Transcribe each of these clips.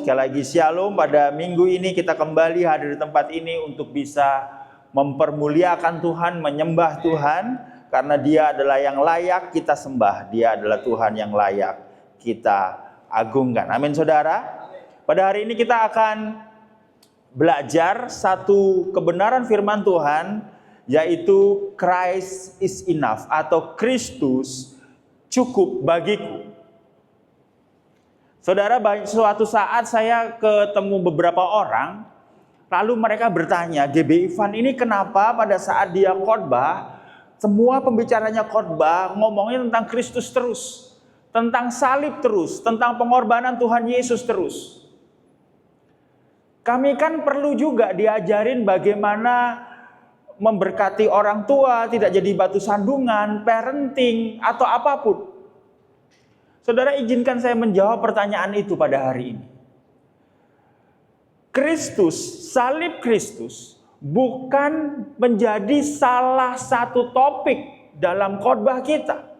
sekali lagi shalom. Pada minggu ini kita kembali hadir di tempat ini untuk bisa mempermuliakan Tuhan, menyembah Tuhan. Karena Dia adalah yang layak kita sembah. Dia adalah Tuhan yang layak kita agungkan. Amin saudara. Pada hari ini kita akan belajar satu kebenaran firman Tuhan, yaitu Christ is enough atau Kristus cukup bagiku. Saudara, suatu saat saya ketemu beberapa orang, lalu mereka bertanya, GB Ivan ini kenapa pada saat dia khotbah, semua pembicaranya khotbah ngomongnya tentang Kristus terus, tentang salib terus, tentang pengorbanan Tuhan Yesus terus. Kami kan perlu juga diajarin bagaimana memberkati orang tua, tidak jadi batu sandungan, parenting, atau apapun. Saudara, izinkan saya menjawab pertanyaan itu pada hari ini. Kristus, salib Kristus, bukan menjadi salah satu topik dalam khotbah kita.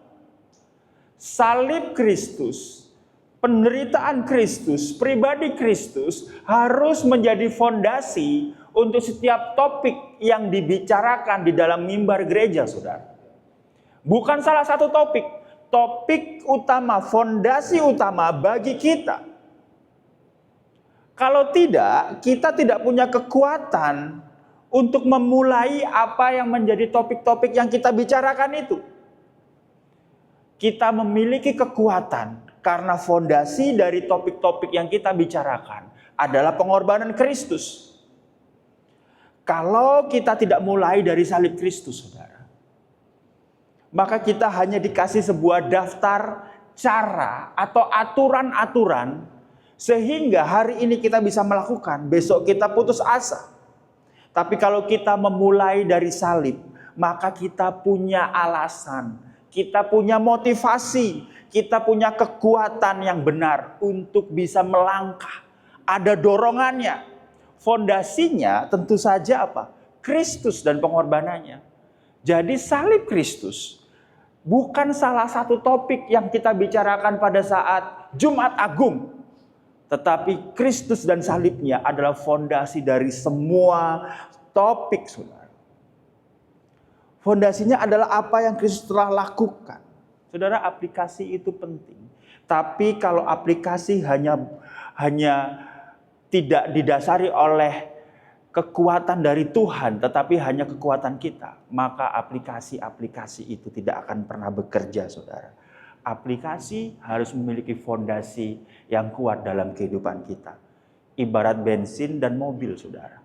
Salib Kristus, penderitaan Kristus, pribadi Kristus harus menjadi fondasi untuk setiap topik yang dibicarakan di dalam mimbar gereja, saudara. Bukan salah satu topik. Topik utama, fondasi utama bagi kita. Kalau tidak, kita tidak punya kekuatan untuk memulai apa yang menjadi topik-topik yang kita bicarakan itu. Kita memiliki kekuatan karena fondasi dari topik-topik yang kita bicarakan adalah pengorbanan Kristus. Kalau kita tidak mulai dari salib Kristus, saudara, maka kita hanya dikasih sebuah daftar cara atau aturan-aturan sehingga hari ini kita bisa melakukan, besok kita putus asa. Tapi kalau kita memulai dari salib, maka kita punya alasan, kita punya motivasi, kita punya kekuatan yang benar untuk bisa melangkah. Ada dorongannya. Fondasinya tentu saja apa? Kristus dan pengorbanannya. Jadi salib Kristus bukan salah satu topik yang kita bicarakan pada saat Jumat Agung. Tetapi Kristus dan salibnya adalah fondasi dari semua topik, saudara. Fondasinya adalah apa yang Kristus telah lakukan. Saudara, aplikasi itu penting. Tapi kalau aplikasi hanya tidak didasari oleh kekuatan dari Tuhan, tetapi hanya kekuatan kita, maka aplikasi-aplikasi itu tidak akan pernah bekerja, saudara. Aplikasi harus memiliki fondasi yang kuat dalam kehidupan kita. Ibarat bensin dan mobil, saudara.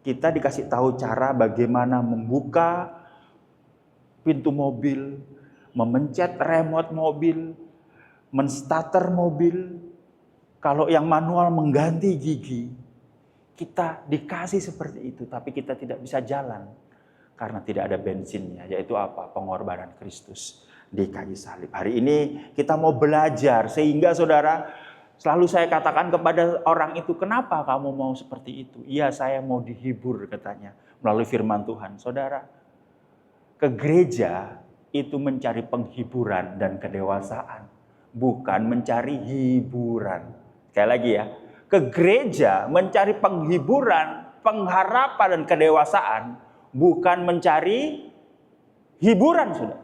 Kita dikasih tahu cara bagaimana membuka pintu mobil, memencet remote mobil, menstarter mobil. Kalau yang manual mengganti gigi, kita dikasih seperti itu, tapi kita tidak bisa jalan karena tidak ada bensinnya, yaitu apa? Pengorbanan Kristus di kayu salib. Hari ini kita mau belajar sehingga saudara, selalu saya katakan kepada orang itu, kenapa kamu mau seperti itu? Iya, saya mau dihibur, katanya, melalui firman Tuhan. Saudara, ke gereja itu mencari penghiburan dan kedewasaan, bukan mencari hiburan. Sekali lagi ya, ke gereja mencari penghiburan, pengharapan dan kedewasaan, bukan mencari hiburan, saudara.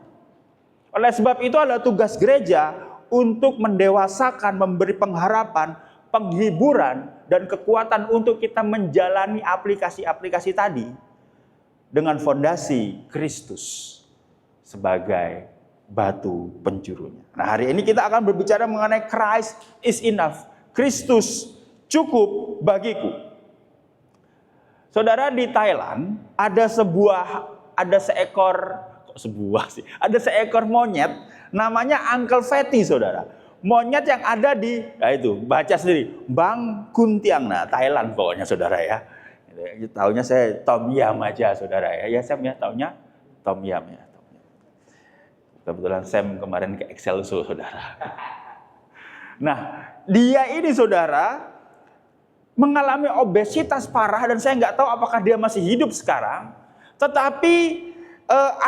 Oleh sebab itu adalah tugas gereja untuk mendewasakan, memberi pengharapan, penghiburan, dan kekuatan untuk kita menjalani aplikasi-aplikasi tadi dengan fondasi Kristus sebagai batu penjurunya. Nah, hari ini kita akan berbicara mengenai Christ is enough. Kristus cukup bagiku. Saudara, di Thailand ada seekor monyet namanya Uncle Fatty, saudara. Monyet yang ada di, baca sendiri, Bang Kuntiang. Nah, Thailand pokoknya, saudara ya. Taunya saya Tom Yam aja, saudara ya. Ya, Sam ya, taunya Tom Yam ya. Kebetulan Sam kemarin ke Excelsior, saudara. Nah, dia ini, saudara, mengalami obesitas parah dan saya nggak tahu apakah dia masih hidup sekarang. Tetapi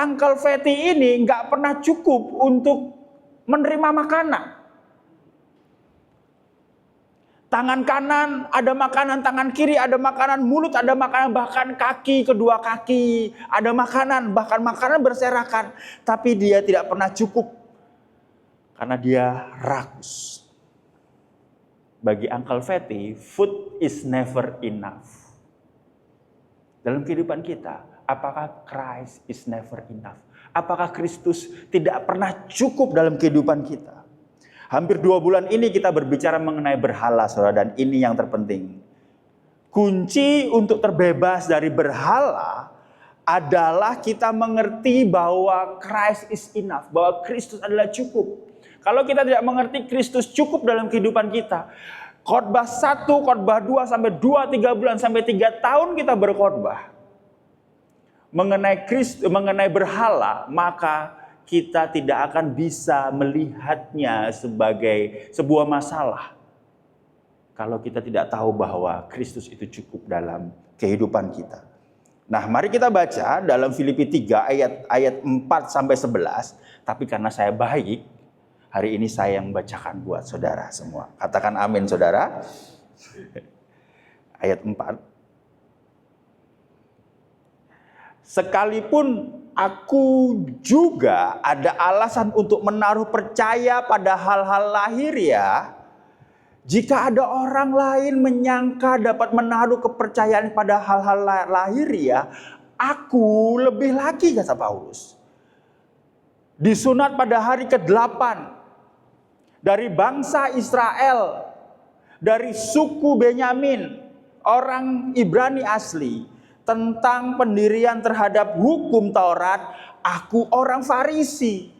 Uncle Fatty ini nggak pernah cukup untuk menerima makanan. Tangan kanan ada makanan, tangan kiri ada makanan, mulut ada makanan, bahkan kaki, kedua kaki ada makanan, bahkan makanan berserakan. Tapi dia tidak pernah cukup karena dia rakus. Bagi Uncle Fatty, food is never enough. Dalam kehidupan kita, apakah Christ is never enough? Apakah Kristus tidak pernah cukup dalam kehidupan kita? Hampir 2 bulan ini kita berbicara mengenai berhala, saudara, dan ini yang terpenting. Kunci untuk terbebas dari berhala adalah kita mengerti bahwa Christ is enough, bahwa Kristus adalah cukup. Kalau kita tidak mengerti Kristus cukup dalam kehidupan kita, khotbah 1, khotbah 2, sampai 2-3 bulan, sampai 3 tahun kita berkhotbah mengenai Kristus, mengenai berhala, maka kita tidak akan bisa melihatnya sebagai sebuah masalah kalau kita tidak tahu bahwa Kristus itu cukup dalam kehidupan kita. Nah, mari kita baca dalam Filipi 3 ayat 4 sampai 11. Tapi karena saya baik, hari ini saya yang bacakan buat saudara semua. Katakan amin, saudara. Ayat 4. Sekalipun aku juga ada alasan untuk menaruh percaya pada hal-hal lahiriah, jika ada orang lain menyangka dapat menaruh kepercayaan pada hal-hal lahiriah, aku lebih lagi, kata Paulus. Disunat pada hari ke-8 dari bangsa Israel, dari suku Benyamin, orang Ibrani asli. Tentang pendirian terhadap hukum Taurat, aku orang Farisi.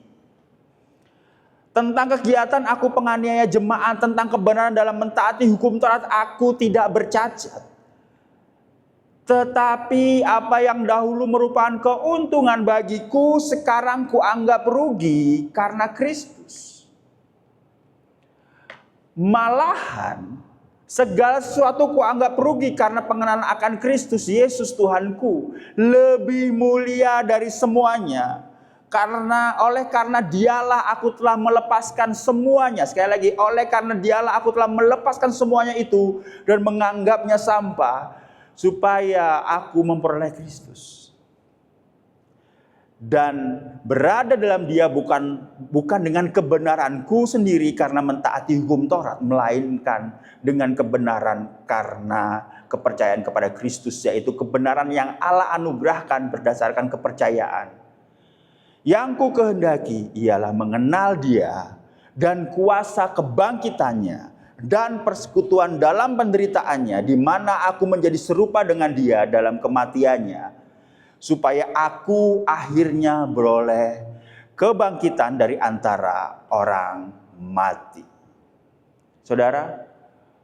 Tentang kegiatan aku penganiaya jemaat, tentang kebenaran dalam mentaati hukum Taurat, aku tidak bercacat. Tetapi apa yang dahulu merupakan keuntungan bagiku, sekarang kuanggap rugi karena Kristus. Malahan segala sesuatu kuanggap rugi karena pengenalan akan Kristus Yesus Tuhanku, lebih mulia dari semuanya. Oleh karena dialah aku telah melepaskan semuanya. Sekali lagi, oleh karena dialah aku telah melepaskan semuanya itu dan menganggapnya sampah, supaya aku memperoleh Kristus dan berada dalam Dia, bukan dengan kebenaranku sendiri karena mentaati hukum Taurat, melainkan dengan kebenaran karena kepercayaan kepada Kristus, yaitu kebenaran yang Allah anugerahkan berdasarkan kepercayaan. Yang ku kehendaki ialah mengenal Dia dan kuasa kebangkitannya dan persekutuan dalam penderitaannya, di mana aku menjadi serupa dengan Dia dalam kematiannya, supaya aku akhirnya beroleh kebangkitan dari antara orang mati. Saudara,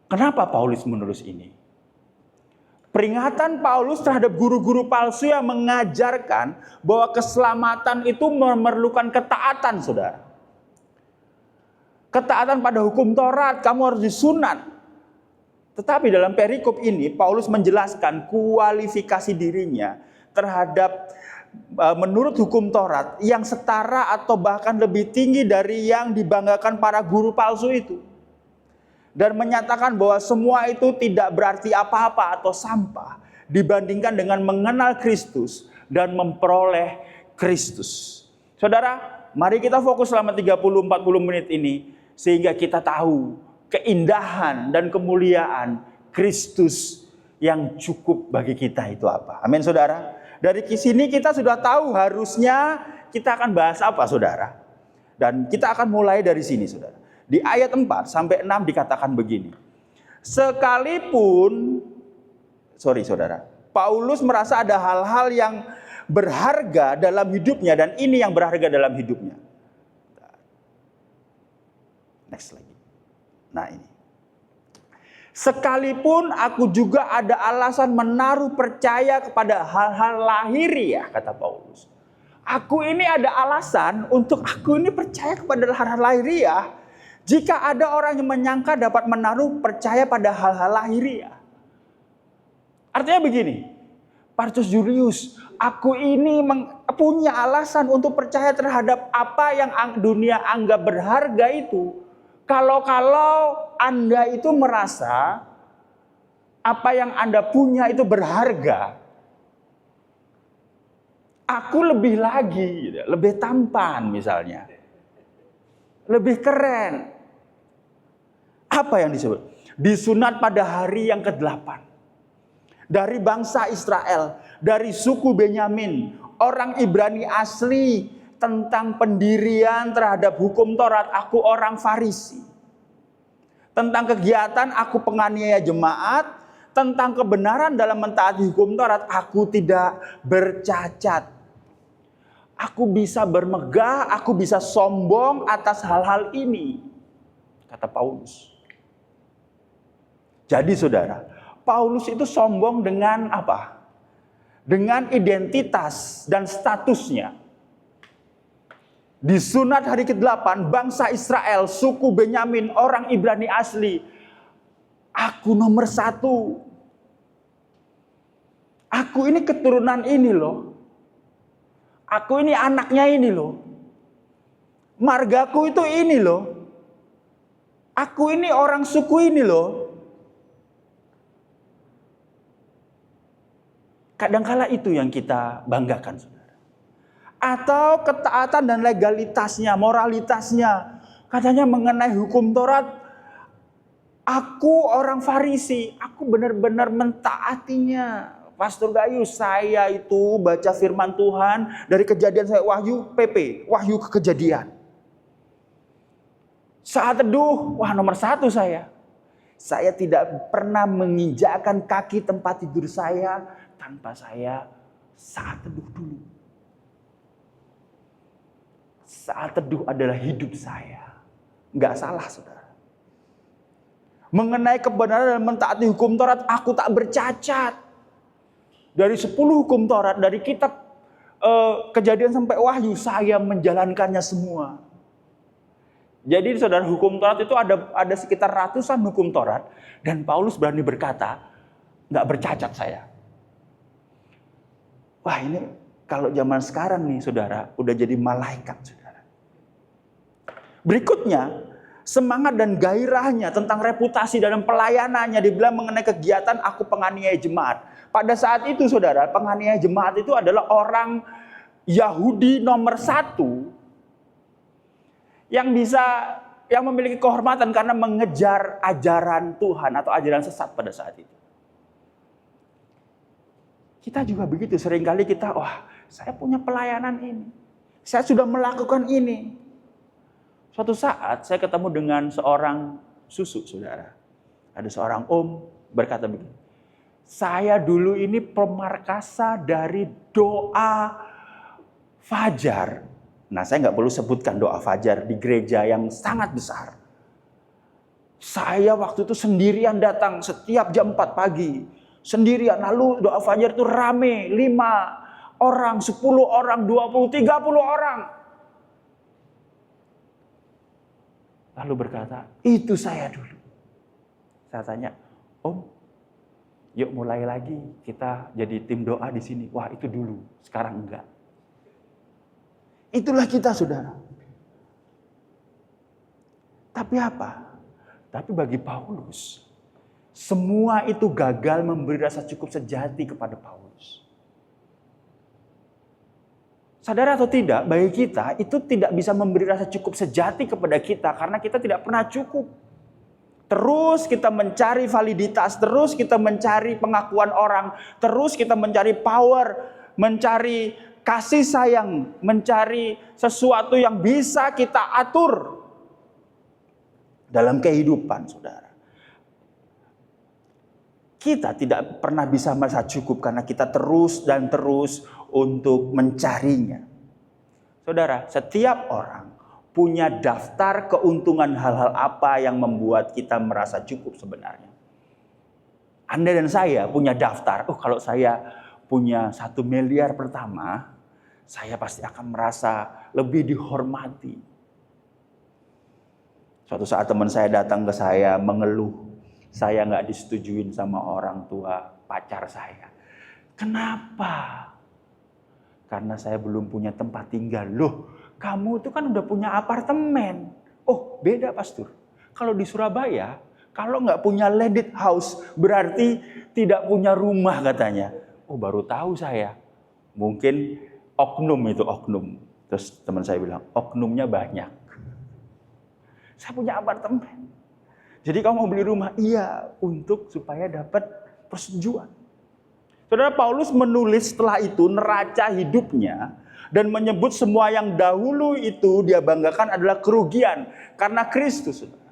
kenapa Paulus menulis ini? Peringatan Paulus terhadap guru-guru palsu yang mengajarkan bahwa keselamatan itu memerlukan ketaatan, saudara. Ketaatan pada hukum Taurat, kamu harus disunat. Tetapi dalam perikop ini, Paulus menjelaskan kualifikasi dirinya terhadap menurut hukum Taurat yang setara atau bahkan lebih tinggi dari yang dibanggakan para guru palsu itu. Dan menyatakan bahwa semua itu tidak berarti apa-apa atau sampah dibandingkan dengan mengenal Kristus dan memperoleh Kristus. Saudara, mari kita fokus selama 30-40 menit ini sehingga kita tahu keindahan dan kemuliaan Kristus yang cukup bagi kita itu apa. Amin, saudara. Dari sini kita sudah tahu harusnya kita akan bahas apa, saudara. Dan kita akan mulai dari sini, saudara. Di ayat 4 sampai 6 dikatakan begini. Saudara, Paulus merasa ada hal-hal yang berharga dalam hidupnya, dan ini yang berharga dalam hidupnya. Next lagi. Nah, ini. Sekalipun aku juga ada alasan menaruh percaya kepada hal-hal lahiriah, kata Paulus. Aku ini ada alasan untuk aku ini percaya kepada hal-hal lahiriah. Jika ada orang yang menyangka dapat menaruh percaya pada hal-hal lahiriah. Artinya begini, Partius Julius, aku ini punya alasan untuk percaya terhadap apa yang dunia anggap berharga itu. Kalau Anda itu merasa apa yang Anda punya itu berharga, aku lebih lagi, lebih tampan misalnya, lebih keren. Apa yang disebut? Disunat pada hari yang ke-8. Dari bangsa Israel, dari suku Benyamin, orang Ibrani asli, tentang pendirian terhadap hukum Taurat, aku orang Farisi. Tentang kegiatan, aku penganiaya jemaat. Tentang kebenaran dalam mentaati hukum Taurat, aku tidak bercacat. Aku bisa bermegah, aku bisa sombong atas hal-hal ini, kata Paulus. Jadi saudara, Paulus itu sombong dengan apa? Dengan identitas dan statusnya. Disunat hari ke-8, bangsa Israel, suku Benyamin, orang Ibrani asli. Aku nomor 1. Aku ini keturunan ini loh. Aku ini anaknya ini loh. Margaku itu ini loh. Aku ini orang suku ini loh. Kadangkala itu yang kita banggakan, saudara. Atau ketaatan dan legalitasnya, moralitasnya. Katanya mengenai hukum Taurat, aku orang Farisi, aku benar-benar mentaatinya. Pastor Gayus, saya itu baca firman Tuhan dari Kejadian saya Wahyu PP, Wahyu ke Kejadian. Saat teduh, wah nomor 1 saya. Saya tidak pernah menginjakkan kaki tempat tidur saya tanpa saya saat teduh dulu. Saat teduh adalah hidup saya. Enggak salah, saudara. Mengenai kebenaran dan mentaati hukum Taurat, aku tak bercacat. Dari 10 hukum Taurat, dari kitab Kejadian sampai Wahyu, saya menjalankannya semua. Jadi saudara, hukum Taurat itu ada sekitar ratusan hukum Taurat. Dan Paulus berani berkata, enggak bercacat saya. Wah, ini kalau zaman sekarang nih saudara, udah jadi malaikat, saudara. Berikutnya, semangat dan gairahnya tentang reputasi dalam pelayanannya, dibilang mengenai kegiatan aku penganiaya jemaat. Pada saat itu saudara, penganiaya jemaat itu adalah orang Yahudi nomor 1 yang memiliki kehormatan karena mengejar ajaran Tuhan atau ajaran sesat pada saat itu. Kita juga begitu, seringkali kita, wah saya punya pelayanan ini, saya sudah melakukan ini. Suatu saat saya ketemu dengan seorang susu, saudara. Ada seorang om berkata begini, saya dulu ini pemarkasa dari doa fajar. Nah, saya nggak perlu sebutkan doa fajar di gereja yang sangat besar. Saya waktu itu sendirian datang setiap jam 4 pagi. Sendirian, lalu doa fajar itu rame, 5 orang, 10 orang, 20, 30 orang. Lalu berkata, itu saya dulu. Saya tanya, om, yuk mulai lagi kita jadi tim doa di sini. Wah, itu dulu, sekarang enggak. Itulah kita, saudara. Tapi apa? Tapi bagi Paulus, semua itu gagal memberi rasa cukup sejati kepada Paulus. Sadar atau tidak, bagi kita itu tidak bisa memberi rasa cukup sejati kepada kita karena kita tidak pernah cukup. Terus kita mencari validitas, terus kita mencari pengakuan orang, terus kita mencari power, mencari kasih sayang, mencari sesuatu yang bisa kita atur dalam kehidupan, saudara. Kita tidak pernah bisa merasa cukup karena kita terus dan terus untuk mencarinya. Saudara, setiap orang punya daftar keuntungan hal-hal apa yang membuat kita merasa cukup sebenarnya. Anda dan saya punya daftar, kalau saya punya 1 miliar pertama, saya pasti akan merasa lebih dihormati. Suatu saat teman saya datang ke saya mengeluh, saya nggak disetujuin sama orang tua pacar saya. Kenapa? Karena saya belum punya tempat tinggal. Loh, kamu itu kan udah punya apartemen. Oh, beda pastor. Kalau di Surabaya, kalau nggak punya landed house, berarti tidak punya rumah katanya. Oh, baru tahu saya. Mungkin oknum itu, oknum. Terus teman saya bilang, oknumnya banyak. Saya punya apartemen. Jadi kamu mau beli rumah? Iya, untuk supaya dapat persetujuan. Saudara, Paulus menulis setelah itu neraca hidupnya dan menyebut semua yang dahulu itu dia banggakan adalah kerugian karena Kristus. Saudara.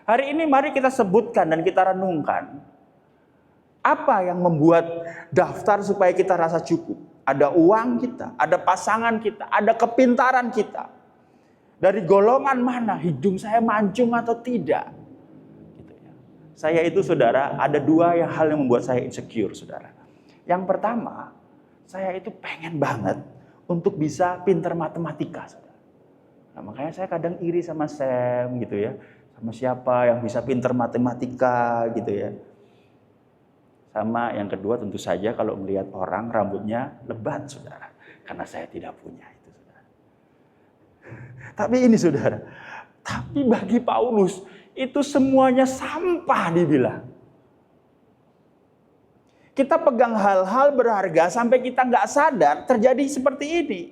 Hari ini mari kita sebutkan dan kita renungkan apa yang membuat daftar supaya kita rasa cukup. Ada uang kita, ada pasangan kita, ada kepintaran kita. Dari golongan mana hidung saya mancung atau tidak. Saya itu saudara, ada dua hal yang membuat saya insecure saudara. Yang pertama, saya itu pengen banget untuk bisa pintar matematika saudara. Nah, makanya saya kadang iri sama Sam gitu ya. Sama siapa yang bisa pintar matematika gitu ya. Sama yang kedua tentu saja kalau melihat orang rambutnya lebat saudara. Karena saya tidak punya itu saudara. Tapi ini saudara, tapi bagi Paulus itu semuanya sampah dibilang. Kita pegang hal-hal berharga sampai kita nggak sadar terjadi seperti ini.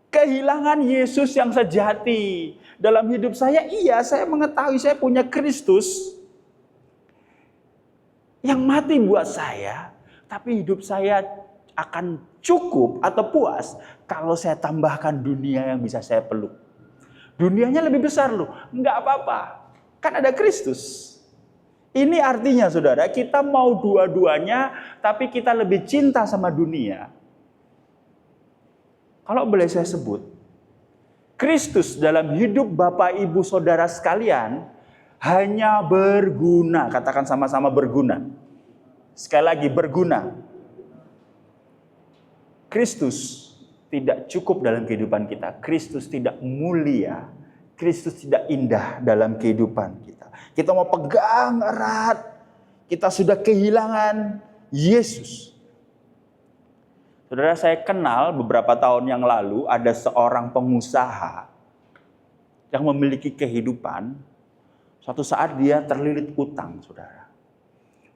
Kehilangan Yesus yang sejati dalam hidup saya, iya saya mengetahui saya punya Kristus yang mati buat saya, tapi hidup saya akan cukup atau puas kalau saya tambahkan dunia yang bisa saya peluk. Dunianya lebih besar loh, nggak apa-apa, kan ada Kristus. Ini artinya saudara, kita mau dua-duanya, tapi kita lebih cinta sama dunia. Kalau boleh saya sebut, Kristus dalam hidup Bapak Ibu Saudara sekalian hanya berguna. Katakan sama-sama berguna. Sekali lagi berguna. Kristus tidak cukup dalam kehidupan kita. Kristus tidak mulia. Kristus tidak indah dalam kehidupan kita. Kita mau pegang erat. Kita sudah kehilangan Yesus. Saudara, saya kenal beberapa tahun yang lalu ada seorang pengusaha yang memiliki kehidupan. Suatu saat dia terlilit utang, saudara.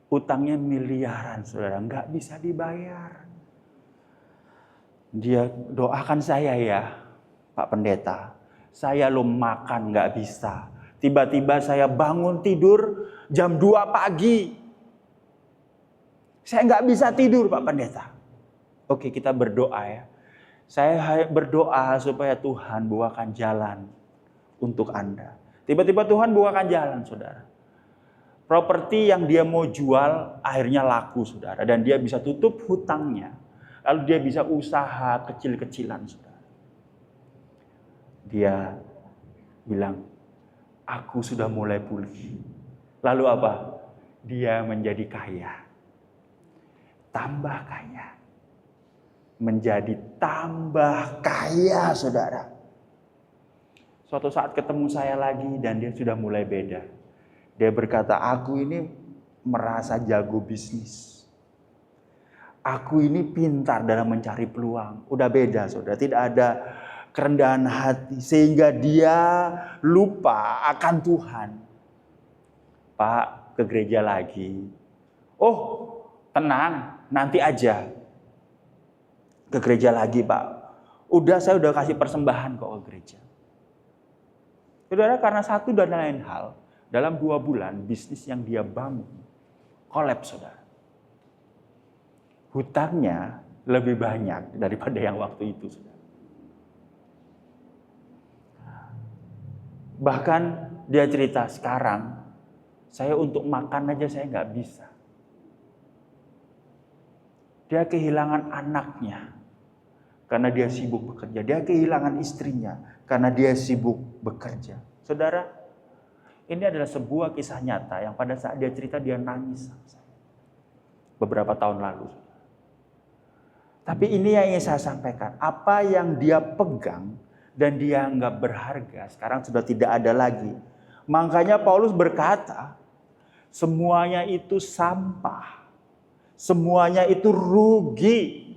Utangnya miliaran, saudara. Nggak bisa dibayar. Dia doakan saya ya, Pak Pendeta. Saya lo makan nggak bisa. Tiba-tiba saya bangun tidur jam 2 pagi. Saya nggak bisa tidur, Pak Pendeta. Oke, kita berdoa ya. Saya berdoa supaya Tuhan bukakan jalan untuk Anda. Tiba-tiba Tuhan bukakan jalan, saudara. Properti yang dia mau jual akhirnya laku, saudara. Dan dia bisa tutup hutangnya. Lalu dia bisa usaha kecil-kecilan, saudara. Dia bilang, aku sudah mulai pulih. Lalu apa? Dia menjadi kaya. Tambah kaya. Menjadi tambah kaya, saudara. Suatu saat ketemu saya lagi dan dia sudah mulai beda. Dia berkata, aku ini merasa jago bisnis. Aku ini pintar dalam mencari peluang. Udah beda, saudara. Tidak ada kerendahan hati. Sehingga dia lupa akan Tuhan. Pak, ke gereja lagi. Oh, tenang, nanti aja. Ke gereja lagi, Pak. Saya udah kasih persembahan kok ke gereja. Saudara, karena satu dan lain hal, dalam 2 bulan bisnis yang dia bangun kolaps, saudara. Hutangnya lebih banyak daripada yang waktu itu, saudara. Bahkan dia cerita, sekarang saya untuk makan aja saya nggak bisa. Dia kehilangan anaknya karena dia sibuk bekerja. Dia kehilangan istrinya karena dia sibuk bekerja. Saudara, ini adalah sebuah kisah nyata yang pada saat dia cerita dia nangis beberapa tahun lalu. Tapi ini yang ingin saya sampaikan. Apa yang dia pegang dan dia anggap berharga sekarang sudah tidak ada lagi. Makanya Paulus berkata, semuanya itu sampah. Semuanya itu rugi.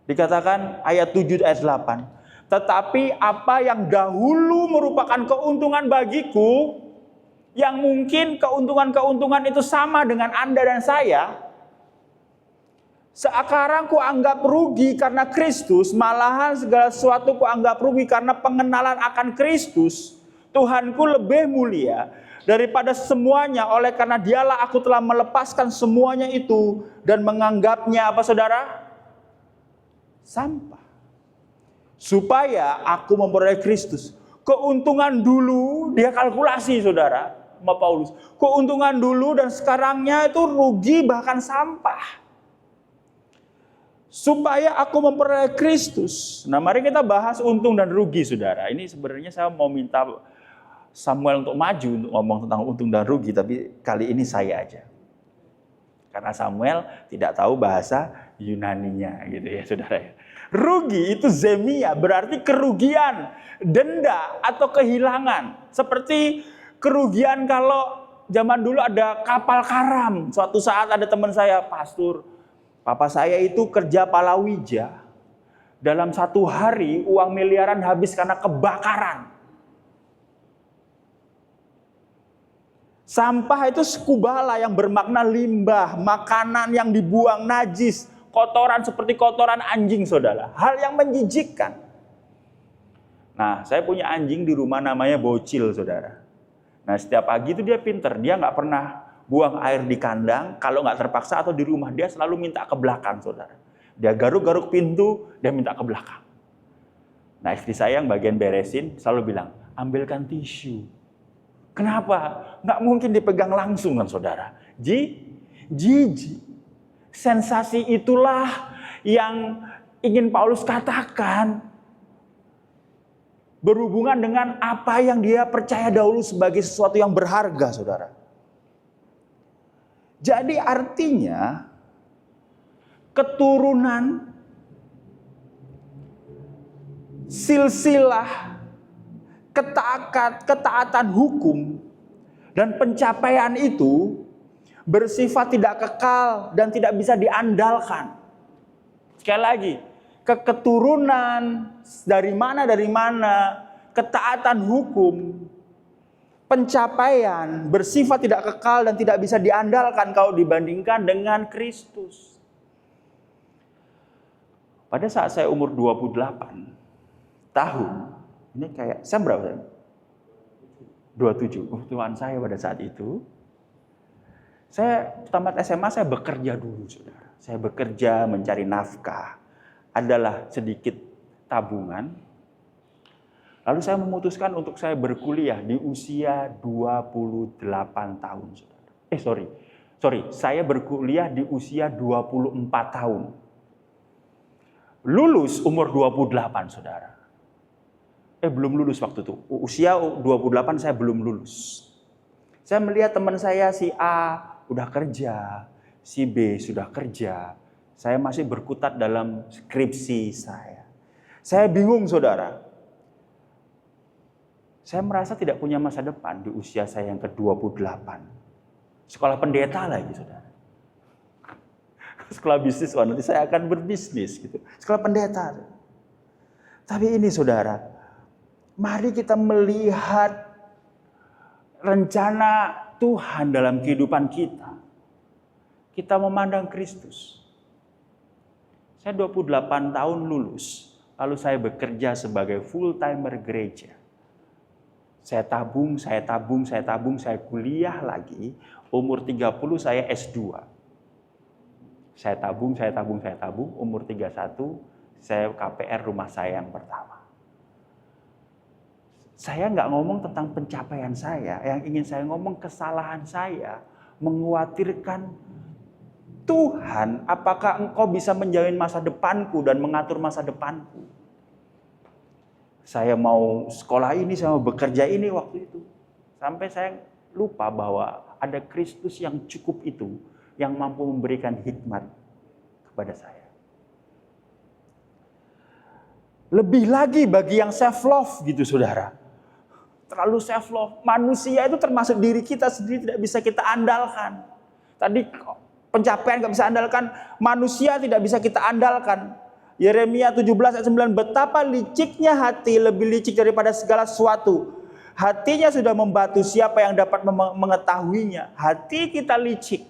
Dikatakan ayat 7 ayat 8. Tetapi apa yang dahulu merupakan keuntungan bagiku, yang mungkin keuntungan-keuntungan itu sama dengan Anda dan saya, sekarang ku anggap rugi karena Kristus, malahan segala sesuatu ku anggap rugi karena pengenalan akan Kristus. Tuhanku lebih mulia daripada semuanya, oleh karena dialah aku telah melepaskan semuanya itu dan menganggapnya apa saudara? Sampah. Supaya aku memperoleh Kristus. Keuntungan dulu, dia kalkulasi saudara, sama Paulus. Keuntungan dulu dan sekarangnya itu rugi bahkan sampah. Supaya aku memperoleh Kristus. Nah, mari kita bahas untung dan rugi, saudara. Ini sebenarnya saya mau minta Samuel untuk maju untuk ngomong tentang untung dan rugi, tapi kali ini saya aja. Karena Samuel tidak tahu bahasa Yunaninya, gitu ya, saudara. Rugi itu zemia, berarti kerugian, denda atau kehilangan. Seperti kerugian kalau zaman dulu ada kapal karam. Suatu saat ada teman saya, pastor, papa saya itu kerja palawija. Dalam satu hari uang miliaran habis karena kebakaran. Sampah itu skubala yang bermakna limbah, makanan yang dibuang najis, kotoran seperti kotoran anjing, saudara. Hal yang menjijikkan. Nah, saya punya anjing di rumah namanya Bocil, saudara. Nah, setiap pagi itu dia pinter, dia nggak pernah buang air di kandang, kalau nggak terpaksa atau di rumah dia selalu minta ke belakang, saudara. Dia garuk-garuk pintu, dia minta ke belakang. Nah, istri saya yang bagian beresin selalu bilang, ambilkan tisu. Kenapa? Nggak mungkin dipegang langsung kan, saudara. Jijik. Sensasi itulah yang ingin Paulus katakan berhubungan dengan apa yang dia percaya dahulu sebagai sesuatu yang berharga, saudara. Jadi artinya keturunan, silsilah, ketaatan hukum dan pencapaian itu bersifat tidak kekal dan tidak bisa diandalkan. Sekali lagi, keturunan dari mana, ketaatan hukum, pencapaian bersifat tidak kekal dan tidak bisa diandalkan kalau dibandingkan dengan Kristus. Pada saat saya umur 28 tahun, ini kayak saya berapa? 27. Tuhan saya pada saat itu, saya tamat SMA saya bekerja dulu, saudara. Saya bekerja mencari nafkah, adalah sedikit tabungan. Lalu saya memutuskan untuk saya berkuliah di usia 28 tahun, saudara. Saya berkuliah di usia 24 tahun. Lulus umur 28, saudara. Belum lulus waktu itu. Usia 28 saya belum lulus. Saya melihat teman saya si A udah kerja, si B sudah kerja. Saya masih berkutat dalam skripsi saya. Saya bingung, saudara. Saya merasa tidak punya masa depan di usia saya yang ke-28. Sekolah pendeta lagi, saudara. Sekolah bisnis, nanti saya akan berbisnis gitu. Sekolah pendeta. Tapi ini, saudara, mari kita melihat rencana Tuhan dalam kehidupan kita. Kita memandang Kristus. Saya 28 tahun lulus, lalu saya bekerja sebagai full-timer gereja. Saya tabung, saya kuliah lagi. Umur 30 saya S2. Saya tabung. Umur 31 saya KPR rumah saya yang pertama. Saya nggak ngomong tentang pencapaian saya. Yang ingin saya ngomong kesalahan saya. Mengkhawatirkan Tuhan, apakah engkau bisa menjamin masa depanku dan mengatur masa depanku? Saya mau sekolah ini, saya mau bekerja ini waktu itu. Sampai saya lupa bahwa ada Kristus yang cukup itu, yang mampu memberikan hikmat kepada saya. Lebih lagi bagi yang self love gitu, saudara. Terlalu self love. Manusia itu termasuk diri kita sendiri tidak bisa kita andalkan. Tadi pencapaian nggak bisa andalkan, manusia tidak bisa kita andalkan. Yeremia 17 ayat 9, betapa liciknya hati, lebih licik daripada segala sesuatu. Hatinya sudah membatu, siapa yang dapat mengetahuinya? Hati kita licik.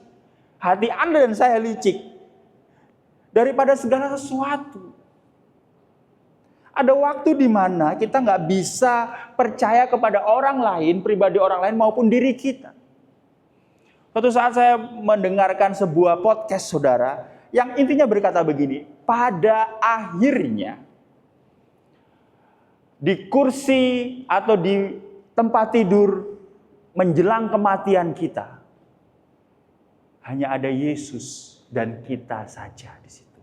Hati Anda dan saya licik daripada segala sesuatu. Ada waktu di mana kita nggak bisa percaya kepada orang lain, pribadi orang lain maupun diri kita. Suatu saat saya mendengarkan sebuah podcast, saudara, yang intinya berkata begini, pada akhirnya di kursi atau di tempat tidur menjelang kematian kita, hanya ada Yesus dan kita saja di situ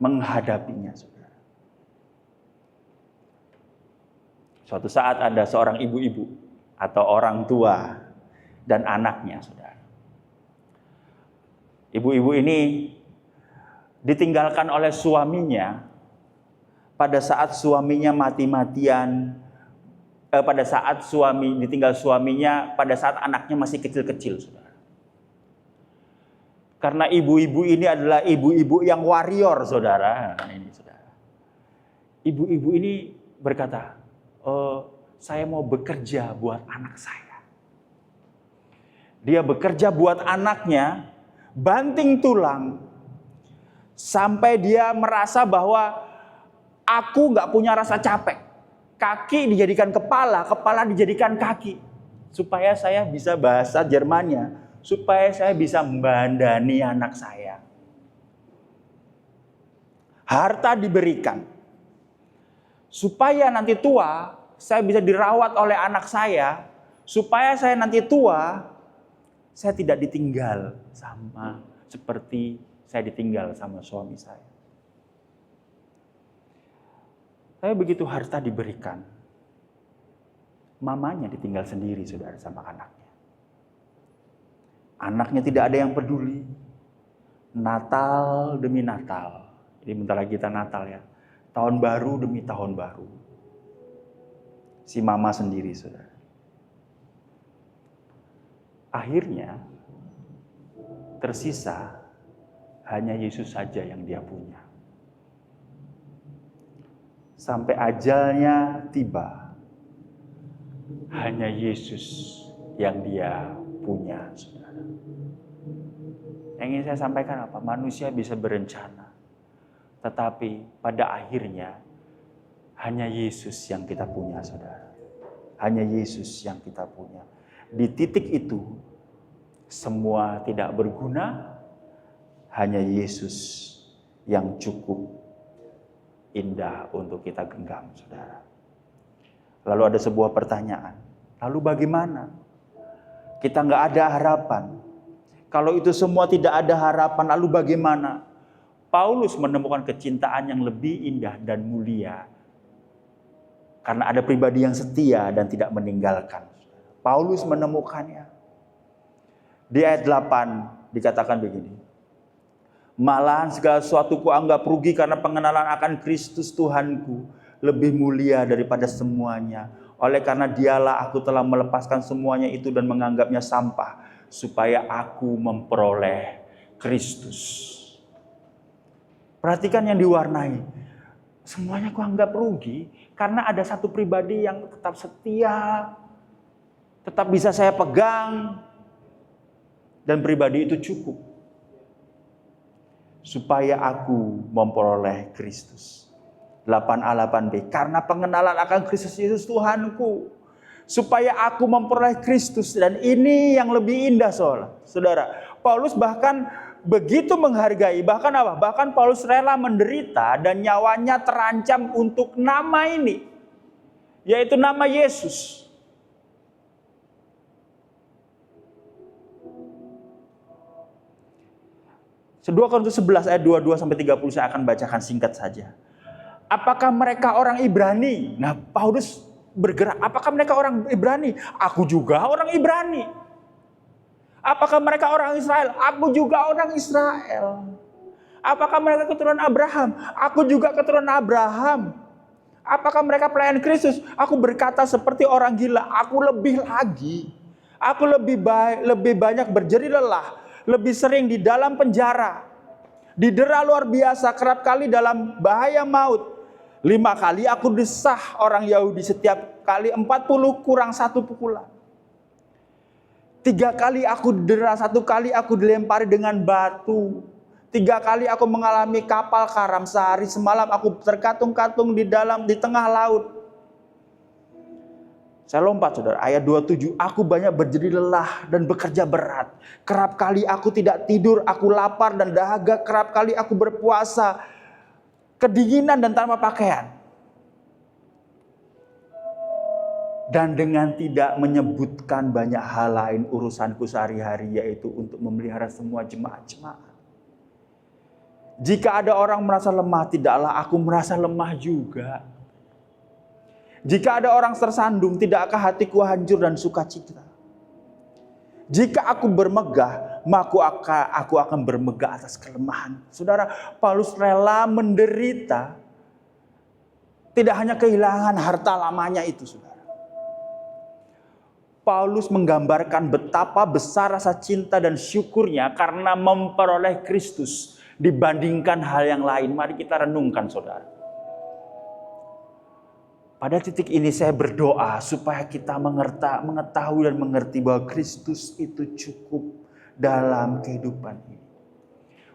menghadapinya, saudara. Suatu saat ada seorang ibu-ibu atau orang tua dan anaknya, saudara. Ibu-ibu ini ditinggalkan oleh suaminya pada saat suaminya mati-matian, pada saat ditinggal suaminya pada saat anaknya masih kecil-kecil, saudara. Karena ibu-ibu ini adalah ibu-ibu yang warrior, saudara. Ini, saudara. Ibu-ibu ini berkata, saya mau bekerja buat anak saya. Dia bekerja buat anaknya, banting tulang, sampai dia merasa bahwa aku gak punya rasa capek. Kaki dijadikan kepala, kepala dijadikan kaki. Supaya saya bisa bahasa Jermannya, supaya saya bisa membandani anak saya. Harta diberikan. Supaya nanti tua, saya bisa dirawat oleh anak saya. Supaya saya nanti tua, saya tidak ditinggal sama seperti saya ditinggal sama suami saya. Tapi begitu harta diberikan, mamanya ditinggal sendiri, saudara, sama anaknya. Anaknya tidak ada yang peduli. Natal demi Natal. Jadi bentar lagi kita Natal ya. Tahun baru demi tahun baru. Si mama sendiri, saudara. Akhirnya tersisa hanya Yesus saja yang dia punya. Sampai ajalnya tiba, hanya Yesus yang dia punya, saudara. Yang ingin saya sampaikan apa? Manusia bisa berencana, tetapi pada akhirnya hanya Yesus yang kita punya, saudara. Hanya Yesus yang kita punya. Di titik itu, semua tidak berguna, hanya Yesus yang cukup indah untuk kita genggam, saudara. Lalu ada sebuah pertanyaan. Lalu bagaimana? Kita nggak ada harapan. Kalau itu semua tidak ada harapan, lalu bagaimana? Paulus menemukan kecintaan yang lebih indah dan mulia. Karena ada pribadi yang setia dan tidak meninggalkan. Paulus menemukannya. Di ayat 8 dikatakan begini. Malahan segala sesuatu kuanggap rugi karena pengenalan akan Kristus Tuhanku lebih mulia daripada semuanya. Oleh karena dialah aku telah melepaskan semuanya itu dan menganggapnya sampah, supaya aku memperoleh Kristus. Perhatikan yang diwarnai. Semuanya kuanggap rugi karena ada satu pribadi yang tetap setia, tetap bisa saya pegang, dan pribadi itu cukup. Supaya aku memperoleh Kristus. 8a 8b. Karena pengenalan akan Kristus Yesus Tuhanku. Supaya aku memperoleh Kristus. Dan ini yang lebih indah, saudara. Paulus bahkan begitu menghargai. Bahkan apa? Bahkan Paulus rela menderita dan nyawanya terancam untuk nama ini. Yaitu nama Yesus. Kedua Korintus 11 ayat 22 sampai 30 saya akan bacakan singkat saja. Apakah mereka orang Ibrani? Nah, Paulus bergerak. Apakah mereka orang Ibrani? Aku juga orang Ibrani. Apakah mereka orang Israel? Aku juga orang Israel. Apakah mereka keturunan Abraham? Aku juga keturunan Abraham. Apakah mereka pelayan Kristus? Aku berkata seperti orang gila. Aku lebih lagi. Aku lebih banyak berjeri lelah. Lebih sering di dalam penjara. didera luar biasa, kerap kali dalam bahaya maut. 5 kali aku desah orang Yahudi, setiap kali 40 kurang 1 pukulan. 3 kali aku didera, 1 kali aku dilempari dengan batu. 3 kali aku mengalami kapal karam, sehari semalam aku terkatung-katung di tengah laut. Saya lompat saudara, ayat 27, aku banyak berjeri lelah dan bekerja berat. Kerap kali aku tidak tidur, aku lapar dan dahaga, kerap kali aku berpuasa, kedinginan dan tanpa pakaian. Dan dengan tidak menyebutkan banyak hal lain urusanku sehari-hari, yaitu untuk memelihara semua jemaat-jemaat. Jika ada orang merasa lemah, tidaklah aku merasa lemah juga. Jika ada orang tersandung, tidakkah hatiku hancur dan sukacita? Jika aku bermegah, maka aku akan bermegah atas kelemahan. Saudara, Paulus rela menderita, tidak hanya kehilangan harta lamanya itu, saudara. Paulus menggambarkan betapa besar rasa cinta dan syukurnya karena memperoleh Kristus dibandingkan hal yang lain. Mari kita renungkan, saudara. Pada titik ini saya berdoa supaya kita mengetahui dan mengerti bahwa Kristus itu cukup dalam kehidupan ini.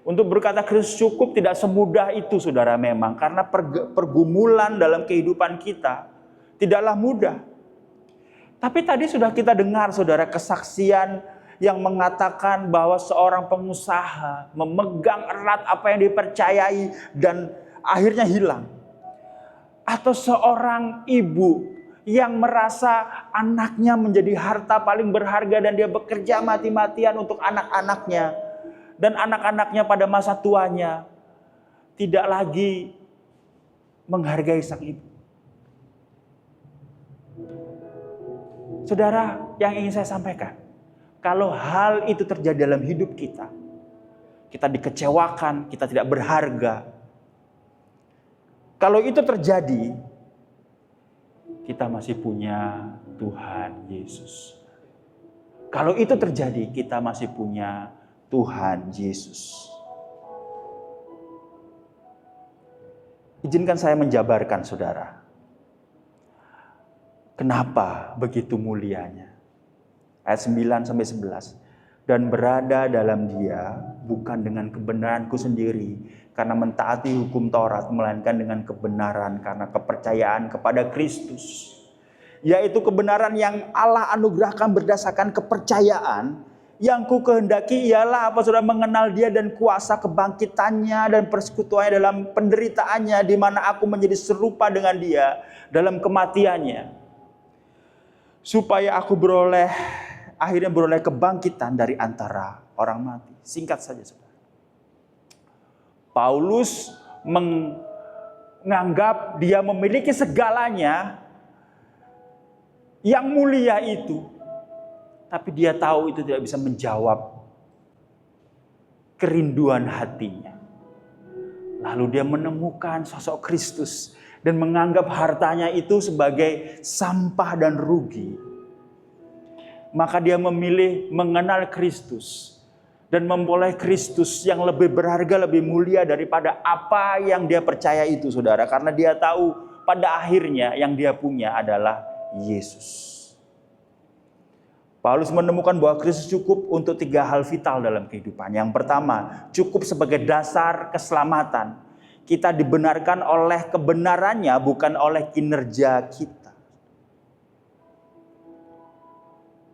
Untuk berkata Kristus cukup tidak semudah itu, saudara, memang. Karena pergumulan dalam kehidupan kita tidaklah mudah. Tapi tadi sudah kita dengar, saudara, kesaksian yang mengatakan bahwa seorang pengusaha memegang erat apa yang dipercayai dan akhirnya hilang. Atau seorang ibu yang merasa anaknya menjadi harta paling berharga dan dia bekerja mati-matian untuk anak-anaknya. Dan anak-anaknya pada masa tuanya tidak lagi menghargai sang ibu. Saudara, yang ingin saya sampaikan, kalau hal itu terjadi dalam hidup kita, kita dikecewakan, kita tidak berharga. Kalau itu terjadi, kita masih punya Tuhan Yesus. Kalau itu terjadi, kita masih punya Tuhan Yesus. Izinkan saya menjabarkan, saudara. Kenapa begitu mulianya? Ayat 9-11. Dan berada dalam Dia bukan dengan kebenaranku sendiri, karena mentaati hukum Taurat, melainkan dengan kebenaran karena kepercayaan kepada Kristus. Yaitu kebenaran yang Allah anugerahkan berdasarkan kepercayaan. Yang ku kehendaki ialah apa, saudara, mengenal Dia dan kuasa kebangkitannya dan persekutuannya dalam penderitaannya, di mana aku menjadi serupa dengan Dia dalam kematiannya, supaya aku akhirnya beroleh kebangkitan dari antara orang mati. Singkat saja, saudara. Paulus menganggap dia memiliki segalanya yang mulia itu. Tapi dia tahu itu tidak bisa menjawab kerinduan hatinya. Lalu dia menemukan sosok Kristus dan menganggap hartanya itu sebagai sampah dan rugi. Maka dia memilih mengenal Kristus dan memperoleh Kristus yang lebih berharga, lebih mulia daripada apa yang dia percaya itu, saudara. Karena dia tahu pada akhirnya yang dia punya adalah Yesus. Paulus menemukan bahwa Kristus cukup untuk 3 hal vital dalam kehidupan. Yang pertama, cukup sebagai dasar keselamatan. Kita dibenarkan oleh kebenarannya, bukan oleh kinerja kita.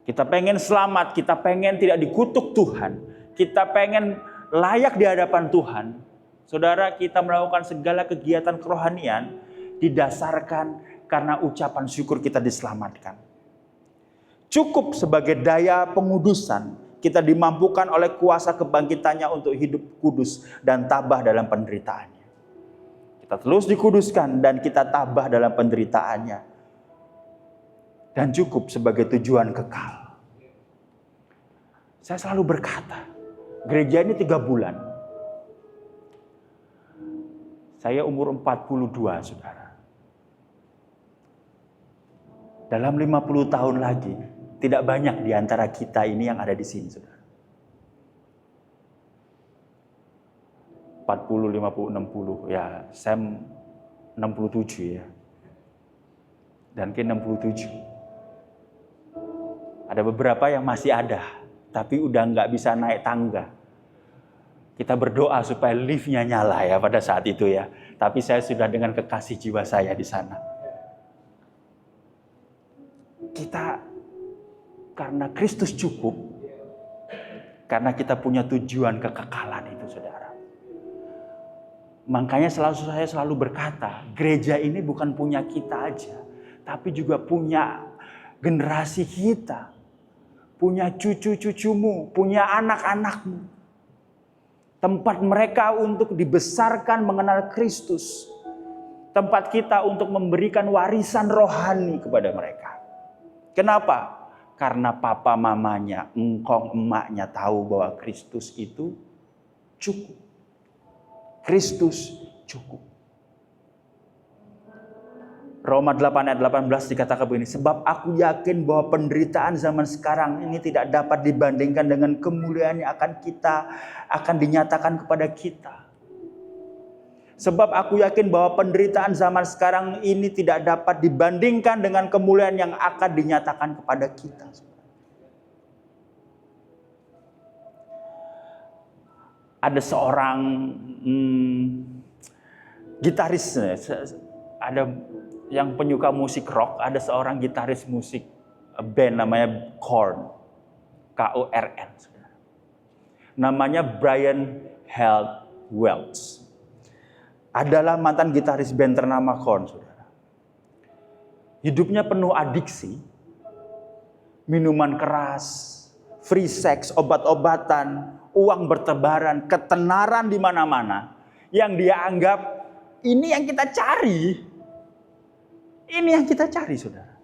Kita pengen selamat, kita pengen tidak dikutuk Tuhan, kita pengen layak di hadapan Tuhan. Saudara, kita melakukan segala kegiatan kerohanian didasarkan karena ucapan syukur kita diselamatkan. Cukup sebagai daya pengudusan, kita dimampukan oleh kuasa kebangkitannya untuk hidup kudus dan tabah dalam penderitaannya. Kita terus dikuduskan dan kita tabah dalam penderitaannya. Dan cukup sebagai tujuan kekal. Saya selalu berkata, gereja ini 3 bulan. Saya umur 42, saudara. Dalam 50 tahun lagi, tidak banyak di antara kita ini yang ada di sini, saudara. 40, 50, 60. Ya, Sam 67 ya. Dan Ken 67. Ada beberapa yang masih ada, tapi udah nggak bisa naik tangga. Kita berdoa supaya liftnya nyala ya pada saat itu ya. Tapi saya sudah dengan kekasih jiwa saya di sana. Kita karena Kristus cukup, karena kita punya tujuan kekekalan itu, saudara. Makanya saya selalu berkata, gereja ini bukan punya kita aja, tapi juga punya generasi kita, punya cucu-cucumu, punya anak-anakmu. Tempat mereka untuk dibesarkan mengenal Kristus. Tempat kita untuk memberikan warisan rohani kepada mereka. Kenapa? Karena papa mamanya, engkong emaknya tahu bahwa Kristus itu cukup. Kristus cukup. Roma 8 ayat 18 dikatakan begini, sebab aku yakin bahwa penderitaan zaman sekarang ini tidak dapat dibandingkan dengan kemuliaan yang akan dinyatakan kepada kita. Sebab aku yakin bahwa penderitaan zaman sekarang ini tidak dapat dibandingkan dengan kemuliaan yang akan dinyatakan kepada kita. Ada seorang gitaris, ada yang penyuka musik rock, ada seorang gitaris musik band namanya Korn, K-O-R-N. Namanya Brian Welch. Adalah mantan gitaris band ternama Korn, saudara. Hidupnya penuh adiksi, minuman keras, free sex, obat-obatan, uang bertebaran, ketenaran di mana-mana. Yang dia anggap ini yang kita cari. Ini yang kita cari, saudara.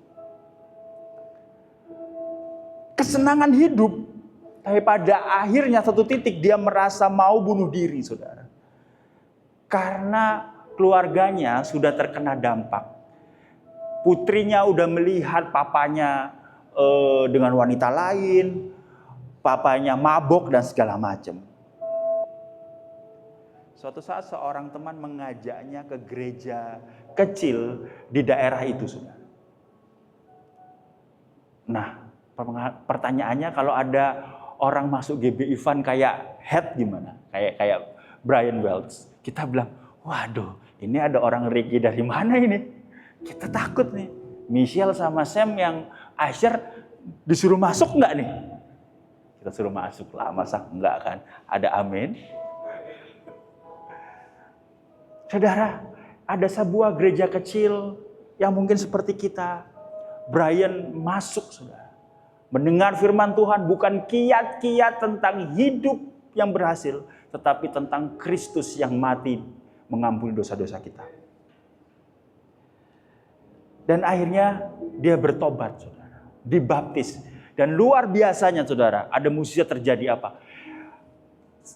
Kesenangan hidup. Tapi pada akhirnya satu titik dia merasa mau bunuh diri, saudara. Karena keluarganya sudah terkena dampak. Putrinya udah melihat papanya dengan wanita lain. Papanya mabok dan segala macam. Suatu saat seorang teman mengajaknya ke gereja kecil di daerah itu, saudara. Nah, pertanyaannya kalau ada orang masuk GB Ivan kayak head gimana? Kayak Brian Welch. Kita bilang, waduh, ini ada orang Ricky dari mana ini? Kita takut nih. Michelle sama Sam yang Asher disuruh masuk nggak nih? Kita suruh masuk lah, masa enggak kan? Ada amin. Saudara, ada sebuah gereja kecil yang mungkin seperti kita. Brian masuk, saudara. Mendengar firman Tuhan bukan kiat-kiat tentang hidup yang berhasil, tetapi tentang Kristus yang mati mengampuni dosa-dosa kita. Dan akhirnya dia bertobat, saudara. Dibaptis. Dan luar biasanya, saudara, ada mukjizat terjadi apa?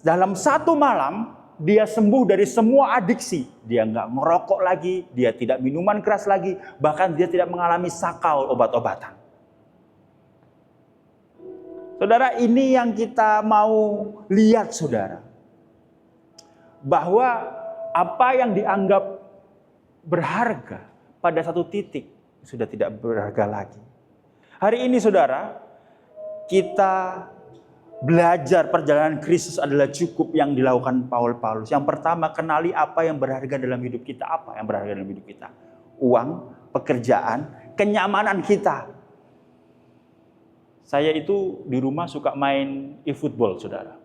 Dalam satu malam, dia sembuh dari semua adiksi. Dia nggak ngerokok lagi, dia tidak minuman keras lagi, bahkan dia tidak mengalami sakau obat-obatan. Saudara, ini yang kita mau lihat, saudara. Bahwa apa yang dianggap berharga pada satu titik sudah tidak berharga lagi. Hari ini, saudara, kita belajar perjalanan Kristus adalah cukup yang dilakukan Paulus. Yang pertama, kenali apa yang berharga dalam hidup kita. Apa yang berharga dalam hidup kita? Uang, pekerjaan, kenyamanan kita. Saya itu di rumah suka main e-football, saudara.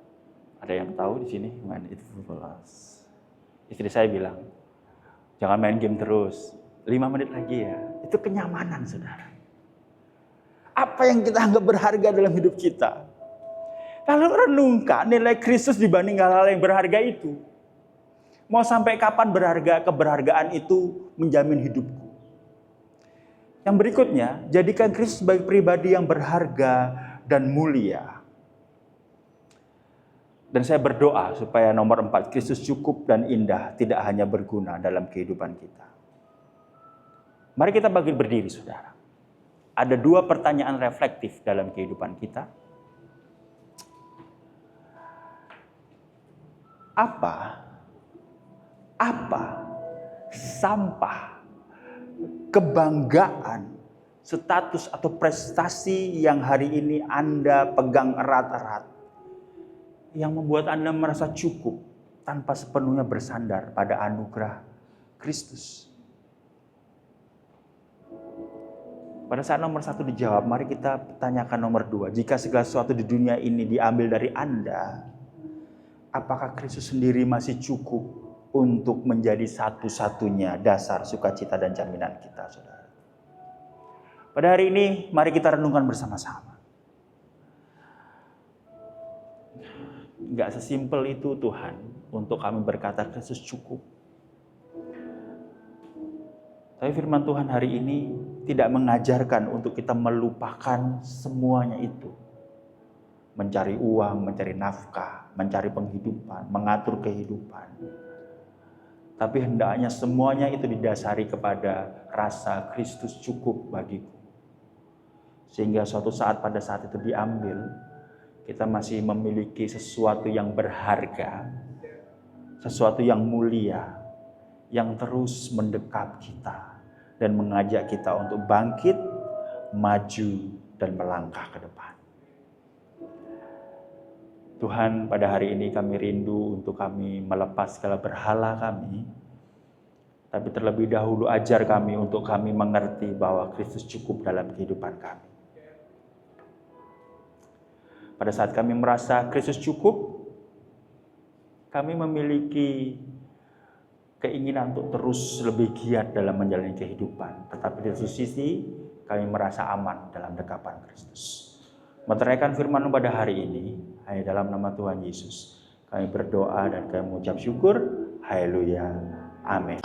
Ada yang tahu di sini main e-football? Istri saya bilang, jangan main game terus. 5 menit lagi ya. Itu kenyamanan, saudara. Apa yang kita anggap berharga dalam hidup kita? Kalau renungkan nilai Kristus dibanding hal-hal yang berharga itu. Mau sampai kapan keberhargaan itu menjamin hidupku? Yang berikutnya, jadikan Kristus sebagai pribadi yang berharga dan mulia. Dan saya berdoa supaya nomor 4, Kristus cukup dan indah, tidak hanya berguna dalam kehidupan kita. Mari kita berdiri, saudara. Ada 2 pertanyaan reflektif dalam kehidupan kita. Apa apa sampah, kebanggaan, status atau prestasi yang hari ini Anda pegang erat-erat, yang membuat Anda merasa cukup tanpa sepenuhnya bersandar pada anugerah Kristus. Pada saat nomor 1 dijawab, mari kita tanyakan nomor 2. Jika segala sesuatu di dunia ini diambil dari Anda, apakah Kristus sendiri masih cukup untuk menjadi satu-satunya dasar sukacita dan jaminan kita, saudara? Pada hari ini, mari kita renungkan bersama-sama. Enggak sesimpel itu Tuhan untuk kami berkata Kristus cukup. Tapi firman Tuhan hari ini tidak mengajarkan untuk kita melupakan semuanya itu. Mencari uang, mencari nafkah, mencari penghidupan, mengatur kehidupan. Tapi hendaknya semuanya itu didasari kepada rasa Kristus cukup bagiku. Sehingga suatu saat pada saat itu diambil, kita masih memiliki sesuatu yang berharga, sesuatu yang mulia, yang terus mendekap kita dan mengajak kita untuk bangkit, maju, dan melangkah ke depan. Tuhan, pada hari ini kami rindu untuk kami melepas segala berhala kami, tapi terlebih dahulu ajar kami untuk kami mengerti bahwa Kristus cukup dalam kehidupan kami. Pada saat kami merasa Kristus cukup, kami memiliki keinginan untuk terus lebih giat dalam menjalani kehidupan. Tetapi di satu sisi, kami merasa aman dalam dekapan Kristus. Meteraikan firman pada hari ini, hanya dalam nama Tuhan Yesus, kami berdoa dan kami mengucap syukur. Haleluya. Amin.